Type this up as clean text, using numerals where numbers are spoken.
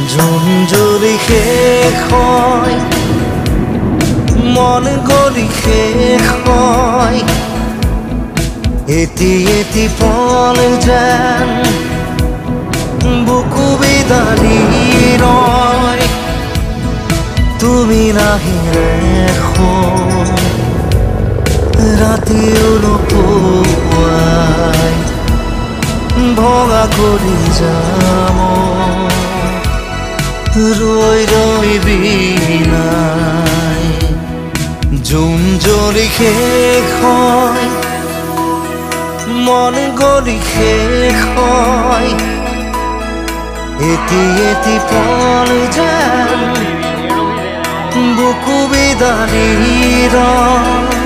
জোন জ্বলি শেষ হয়, মন গলি শেষ হয়, এটি এটি পল যেন বুকু বিদাৰি ৰয়। তুমি নাহিলে ৰাতিও নোপোৱাই ভঙা কৰি যাম ৰৈ ৰৈ বিনাই। জোন জ্বলি শেষ হয়, মন গলি শেষ হয়, এটি এটি পল যেন বুকু বিদাৰি ৰয়।